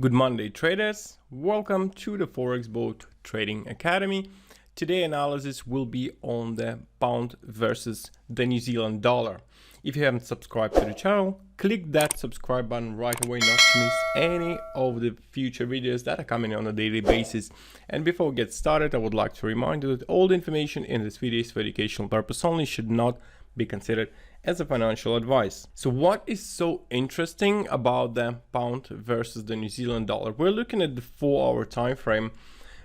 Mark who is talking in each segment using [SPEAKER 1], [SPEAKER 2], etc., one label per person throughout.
[SPEAKER 1] Good Monday traders, welcome to the Forex Boat Trading Academy. Today analysis will be on the pound versus the New Zealand dollar. If you haven't subscribed to the channel, click that subscribe button right away not to miss any of the future videos that are coming on a daily basis. And before we get started, I would like to remind you that all the information in this video is for educational purpose only, should not be considered as a financial advice. So what is so interesting about the pound versus the New Zealand dollar? We're looking at the 4-hour time frame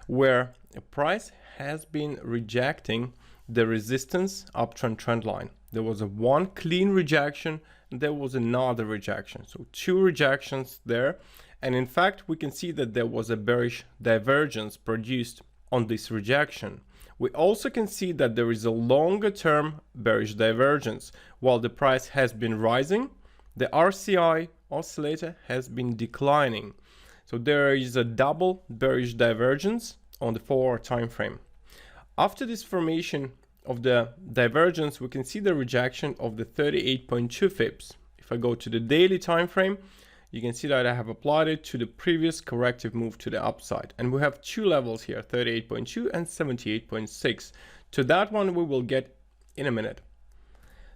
[SPEAKER 1] where the price has been rejecting the resistance uptrend trend line. There was one clean rejection and there was another rejection. So two rejections there. And in fact, we can see that there was a bearish divergence produced on this rejection. We also can see that there is a longer term bearish divergence. While the price has been rising, the RCI oscillator has been declining. So there is a double bearish divergence on the 4-hour time frame. After this formation of the divergence, we can see the rejection of the 38.2 fips. If I go to the daily time frame, you can see that I have applied it to the previous corrective move to the upside. And we have two levels here, 38.2 and 78.6. To that one we will get in a minute.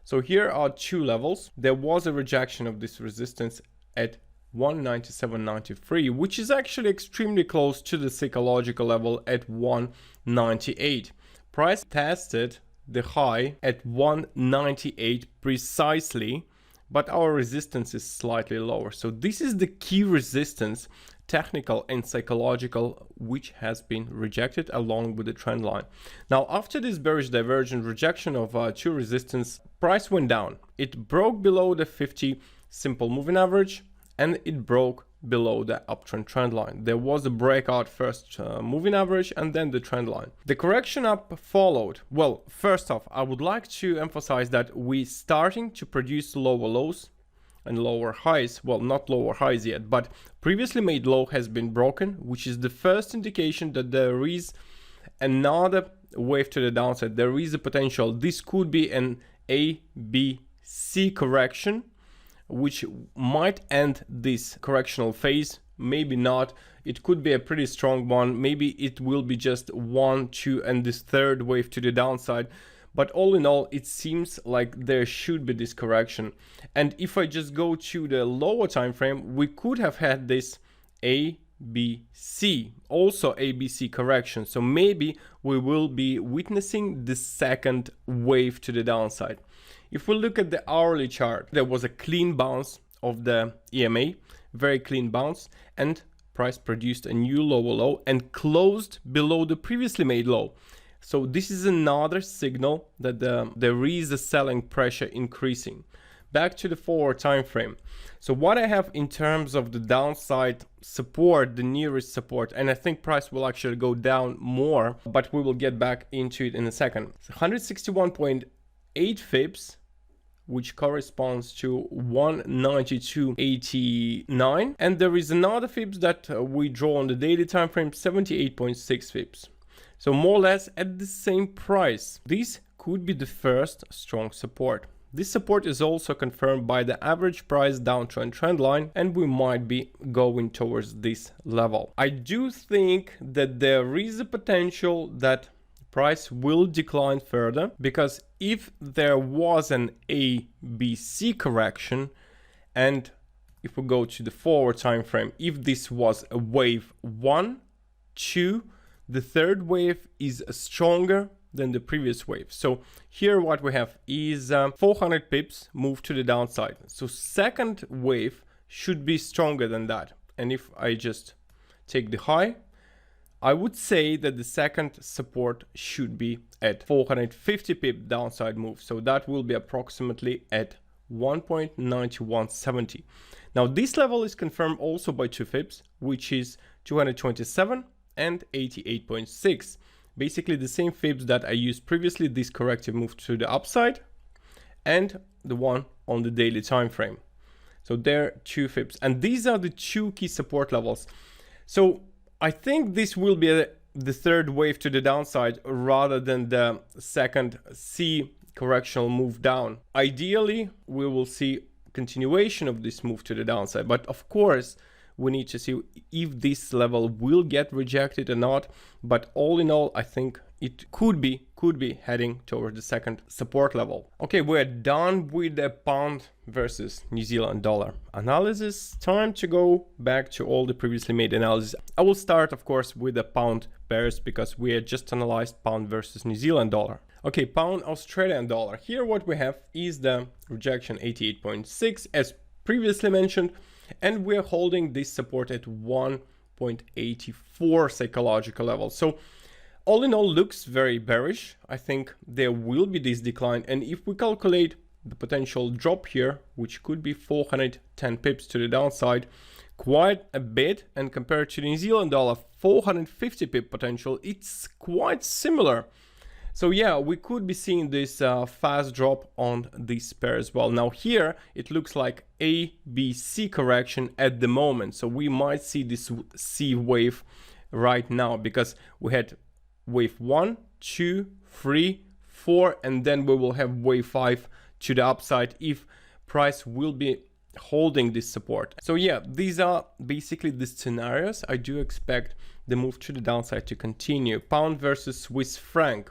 [SPEAKER 1] So here are two levels. There was a rejection of this resistance at 197.93, which is actually extremely close to the psychological level at 198. Price tested the high at 198 precisely, but our resistance is slightly lower. So this is the key resistance, technical and psychological, which has been rejected along with the trend line. Now, after this bearish divergent rejection of two resistance, price went down. It broke below the 50 simple moving average and it broke below the uptrend trend line. There was a breakout first moving average and then the trend line. The correction up followed. Well, first off, I would like to emphasize that we're starting to produce lower lows and lower highs. Well, not lower highs yet, but previously made low has been broken, which is the first indication that there is another wave to the downside. There is a potential. This could be an A, B, C correction, which might end this correctional phase, maybe not. It could be a pretty strong one. Maybe it will be just 1, 2 and this third wave to the downside. But all in all, it seems like there should be this correction. And if I just go to the lower time frame, we could have had this A, B, C, also A, B, C correction. So maybe we will be witnessing the second wave to the downside. If we look at the hourly chart, there was a clean bounce of the EMA, very clean bounce, and price produced a new lower low and closed below the previously made low. So this is another signal that there is a selling pressure increasing. Back to the 4-hour time frame. So what I have in terms of the downside support, the nearest support, and I think price will actually go down more, but we will get back into it in a second. 161.8 fips, which corresponds to 192.89, and there is another fips that we draw on the daily time frame, 78.6 fips. So more or less at the same price. This could be the first strong support. This support is also confirmed by the average price downtrend trend line, and we might be going towards this level. I do think that there is a potential that price will decline further, because if there was an A, B, C correction, and if we go to the 4-hour time frame, if this was a wave 1, 2, the third wave is stronger than the previous wave. So here what we have is 400 pips move to the downside. So second wave should be stronger than that. And if I just take the high, I would say that the second support should be at 450 pip downside move. So that will be approximately at 1.9170. Now this level is confirmed also by two fips, which is 227 and 88.6. Basically the same fips that I used previously, this corrective move to the upside, and the one on the daily time frame. So there are two fips, and these are the two key support levels. So I think this will be the third wave to the downside rather than the second C correctional move down. Ideally, we will see continuation of this move to the downside, but of course We need to see if this level will get rejected or not. But all in all, I think it could be heading toward the second support level. Okay, we're done with the pound versus New Zealand dollar analysis. Time to go back to all the previously made analysis. I will start, of course, with the pound pairs because we had just analyzed pound versus New Zealand dollar. Okay, pound Australian dollar. Here what we have is the rejection 88.6 as previously mentioned, and we're holding this support at 1.84 psychological level. So all in all, looks very bearish. I think there will be this decline, and if we calculate the potential drop here, which could be 410 pips to the downside, quite a bit, and compared to the New Zealand dollar 450 pip potential, it's quite similar. So yeah, we could be seeing this fast drop on this pair as well. Now here it looks like A, B, C correction at the moment, so we might see this C wave right now because we had wave 1, 2, 3, 4, and then we will have wave 5 to the upside if price will be holding this support. So yeah, these are basically the scenarios. I do expect the move to the downside to continue. Pound versus Swiss franc.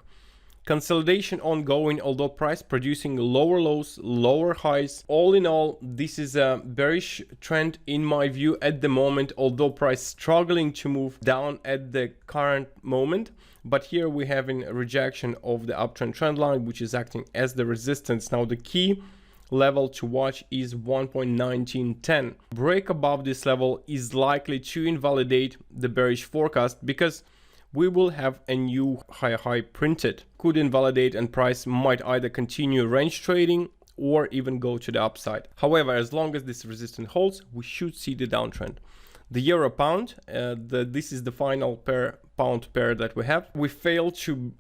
[SPEAKER 1] Consolidation ongoing, although price producing lower lows, lower highs. All in all, this is a bearish trend in my view at the moment, although price struggling to move down at the current moment. But here we have a rejection of the uptrend trend line, which is acting as the resistance. Now the key level to watch is 1.1910. Break above this level is likely to invalidate the bearish forecast because we will have a new high printed. Could invalidate and price might either continue range trading or even go to the upside. However, as long as this resistance holds, we should see the downtrend. The euro pound, this is the final pound pair that we have. We failed to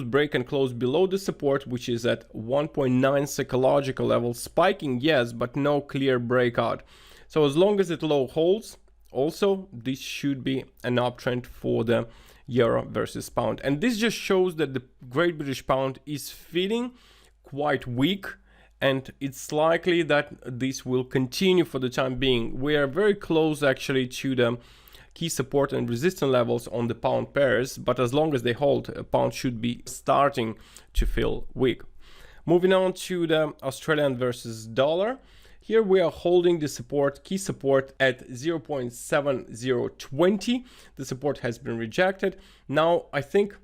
[SPEAKER 1] break and close below the support, which is at 1.9 psychological level, spiking yes, but no clear breakout. So as long as it low holds, also this should be an uptrend for the euro versus pound, and this just shows that the Great British Pound is feeling quite weak, and it's likely that this will continue for the time being. We are very close actually to the key support and resistance levels on the pound pairs, but as long as they hold, a pound should be starting to feel weak. Moving on to the Australian versus dollar. Here we are holding the support, key support at 0.7020. The support has been rejected. Now I think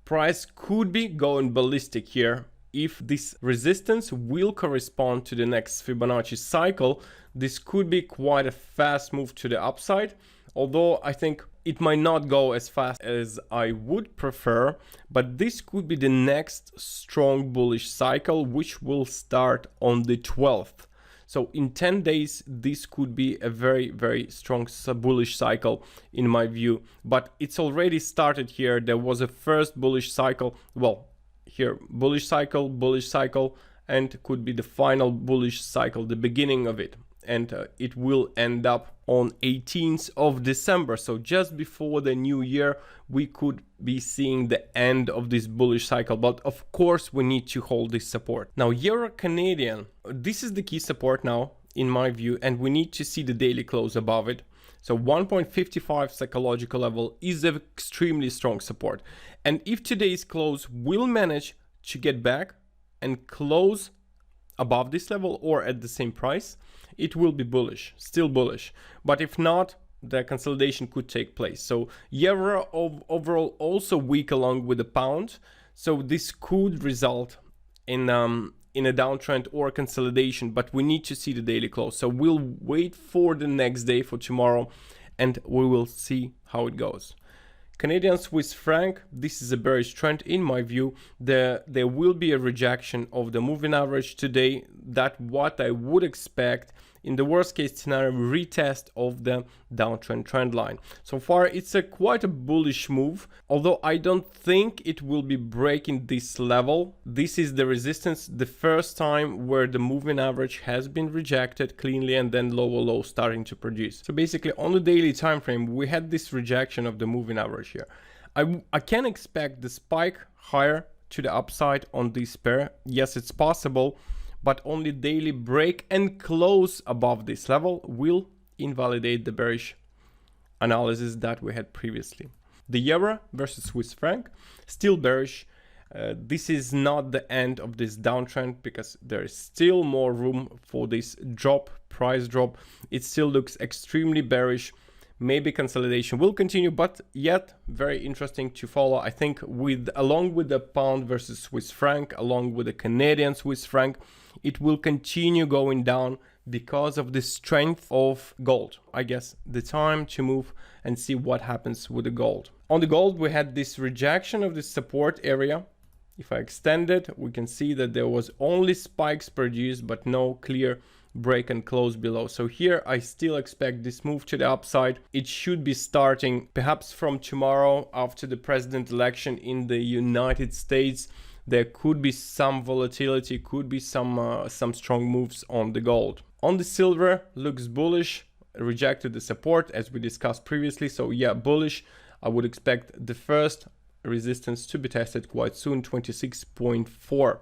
[SPEAKER 1] price could be going ballistic here. If this resistance will correspond to the next Fibonacci cycle, this could be quite a fast move to the upside. Although I think it might not go as fast as I would prefer, but this could be the next strong bullish cycle, which will start on the 12th. So in 10 days, this could be a very strong bullish cycle in my view, but it's already started here. There was a first bullish cycle. Well, here, bullish cycle, and could be the final bullish cycle, the beginning of it. And it will end up on 18th of December. So just before the new year, we could be seeing the end of this bullish cycle. But of course, we need to hold this support. Now, Euro Canadian, this is the key support now, in my view, and we need to see the daily close above it. So 1.55 psychological level is an extremely strong support. And if today's close will manage to get back and close above this level or at the same price, it will be bullish, still bullish. But if not, the consolidation could take place. So euro overall also weak along with the pound. So this could result in a downtrend or consolidation, but we need to see the daily close. So we'll wait for the next day, for tomorrow, and we will see how it goes. Canadian Swiss franc, this is a bearish trend in my view. There will be a rejection of the moving average today. That's what I would expect. In the worst case scenario, retest of the downtrend trend line. So far, it's quite a bullish move, although I don't think it will be breaking this level. This is the resistance, the first time where the moving average has been rejected cleanly and then lower low starting to produce. So basically on the daily time frame, we had this rejection of the moving average here. I can expect the spike higher to the upside on this pair. Yes, it's possible, but only daily break and close above this level will invalidate the bearish analysis that we had previously. The euro versus Swiss franc, still bearish. This is not the end of this downtrend because there is still more room for this drop, price drop. It still looks extremely bearish. Maybe consolidation will continue, but yet very interesting to follow. I think along with the pound versus Swiss franc, along with the Canadian Swiss franc, it will continue going down because of the strength of gold. I guess the time to move and see what happens with the gold. On the gold, we had this rejection of the support area. If I extend it, we can see that there was only spikes produced, but no clear break and close below. So here I still expect this move to the upside. It should be starting perhaps from tomorrow after the president election in the United States. There could be some volatility, could be some strong moves on the gold. On the silver, looks bullish, rejected the support as we discussed previously. So yeah, bullish. I would expect the first resistance to be tested quite soon, 26.4.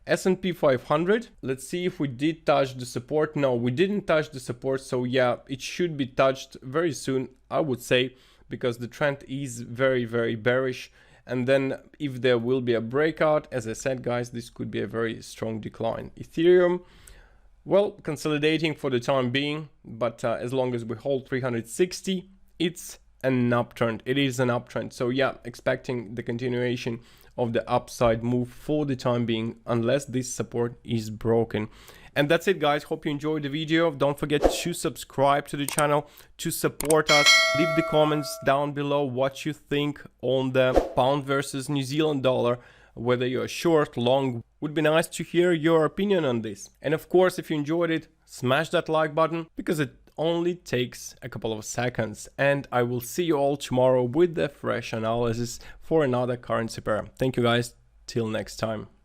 [SPEAKER 1] S&P 500, let's see if we did touch the support. No, we didn't touch the support, so yeah, it should be touched very soon, I would say, because the trend is very, very bearish. And then if there will be a breakout, as I said, guys, this could be a very strong decline. Ethereum, well, consolidating for the time being, but as long as we hold 360, it's an uptrend. It is an uptrend. So yeah, expecting the continuation of the upside move for the time being, unless this support is broken. And that's it, guys. Hope you enjoyed the video. Don't forget to subscribe to the channel to support us. Leave the comments down below what you think on the pound versus New Zealand dollar, whether you're short, long. Would be nice to hear your opinion on this. And of course, if you enjoyed it, smash that like button because it only takes a couple of seconds. And I will see you all tomorrow with the fresh analysis for another currency pair. Thank you, guys. Till next time.